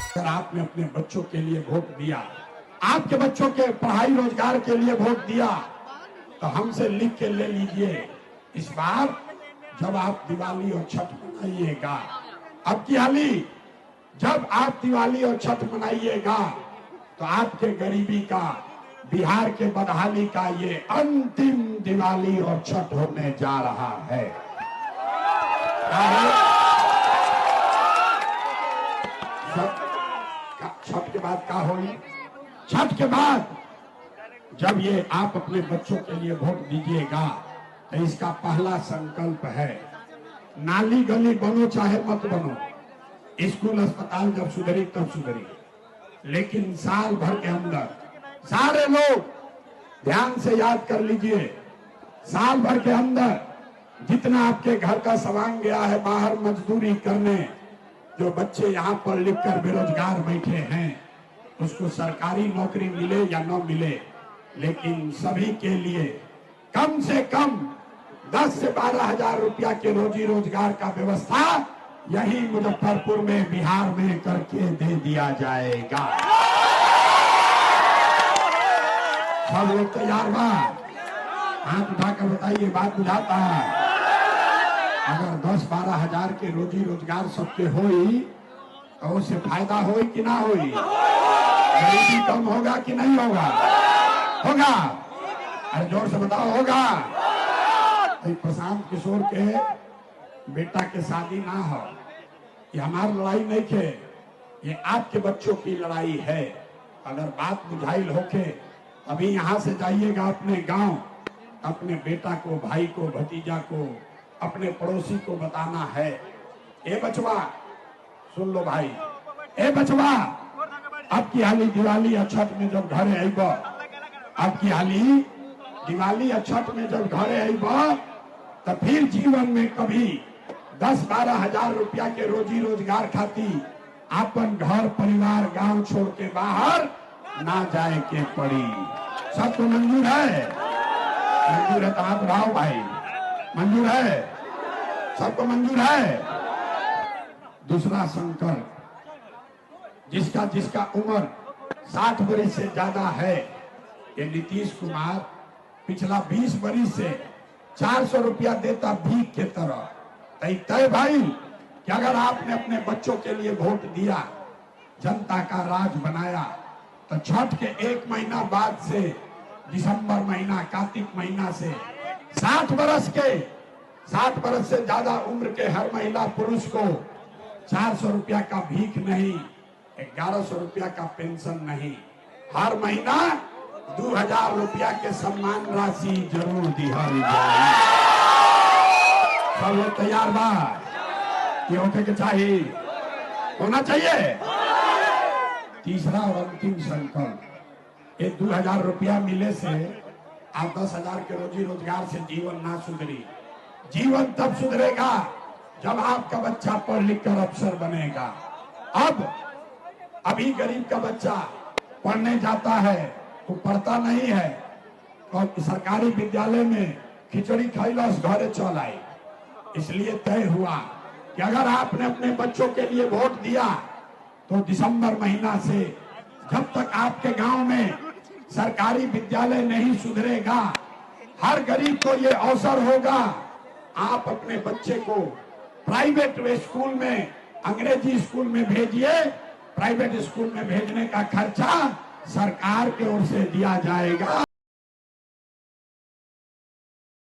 अगर आपने अपने बच्चों के लिए वोट दिया, आपके बच्चों के पढ़ाई रोजगार के लिए वोट दिया, तो हमसे लिख के ले लीजिए। इस बार जब आप दिवाली और छठ मनाइएगा, अब की हाली जब आप दिवाली और छठ मनाइएगा, तो आपके गरीबी का, बिहार के बदहाली का ये अंतिम दिवाली और छठ होने जा रहा है। छठ के बाद क्या होगी? छठ के बाद जब ये आप अपने बच्चों के लिए वोट दीजिएगा, तो इसका पहला संकल्प है, नाली गली बनो चाहे मत बनो, स्कूल अस्पताल जब सुधरी तब सुधरी, लेकिन साल भर के अंदर सारे लोग ध्यान से याद कर लीजिए, साल भर के अंदर जितना आपके घर का सामान गया है बाहर मजदूरी करने, जो बच्चे यहाँ पढ़ लिख कर बेरोजगार बैठे हैं, उसको सरकारी नौकरी मिले या न मिले, लेकिन सभी के लिए कम से कम 10 से 12 हजार रुपया के रोजी रोजगार का व्यवस्था यही मुजफ्फरपुर में, बिहार में करके दे दिया जाएगा। सब लोग तैयार बा? हाथ उठाकर बताइए, बात बुझाता है? अगर 10-12 हजार के रोजी रोजगार सबके होई, तो उससे फायदा होई कि ना होई? गरीबी कम होगा कि नहीं होगा? होगा। अरे जोर से बताओ, होगा। प्रशांत किशोर के बेटा के शादी ना हो, ये हमारी लड़ाई नहीं थे, ये आपके बच्चों की लड़ाई है। अगर बात बुझाइल होके, अभी यहाँ से जाइएगा अपने गांव, अपने बेटा को, भाई को, भतीजा को, अपने पड़ोसी को बताना है, ए बचवा सुन लो भाई, ए बचवा, अब की हाली दिवाली और छठ में जब घरे आइब, अब की हाली दिवाली और छठ में जब घरे आइब, तो फिर जीवन में कभी 10-12 हजार रुपया के रोजी रोजगार खाती अपन घर परिवार गांव छोड़ के बाहर ना जाए के पड़ी। सबको मंजूर है? मंजूर है तो हाथ उठाओ भाई, मंजूर है? सबको मंजूर है? दूसरा संकल्प, जिसका जिसका उम्र 60 वर्ष से ज्यादा है, ये नीतीश कुमार पिछला 20 वर्ष से 400 रुपया देता भीख के तरह। तय भाई कि अगर आपने अपने बच्चों के लिए वोट दिया, जनता का राज बनाया, तो छठ के 1 महीना बाद से, दिसंबर महीना, कार्तिक महीना से 60 वर्ष से ज्यादा उम्र के हर महिला पुरुष को 400 रुपया का भीख नहीं, 1100 रुपया का पेंशन नहीं, हर महीना 2000 रुपया के सम्मान राशि जरूर दिया जाए। सब लोग तैयार बा? ये होके के चाहिए, होना चाहिए। तीसरा और अंतिम संकल्प, ये 2000 रुपया मिले से आप 10 हजार के रोजी रोजगार से जीवन ना सुधरी। जीवन तब सुधरेगा जब आपका बच्चा पढ़ लिख कर अफसर बनेगा। अभी गरीब का बच्चा पढ़ने जाता है, वो पढ़ता नहीं है, और सरकारी विद्यालय में खिचड़ी खैलस घरे चल आई। इसलिए तय हुआ कि अगर आपने अपने बच्चों के लिए वोट दिया, तो दिसंबर महीना से जब तक आपके गांव में सरकारी विद्यालय नहीं सुधरेगा, हर गरीब को ये अवसर होगा, आप अपने बच्चे को प्राइवेट स्कूल में, अंग्रेजी स्कूल में भेजिए, प्राइवेट स्कूल में भेजने का खर्चा सरकार की ओर से दिया जाएगा।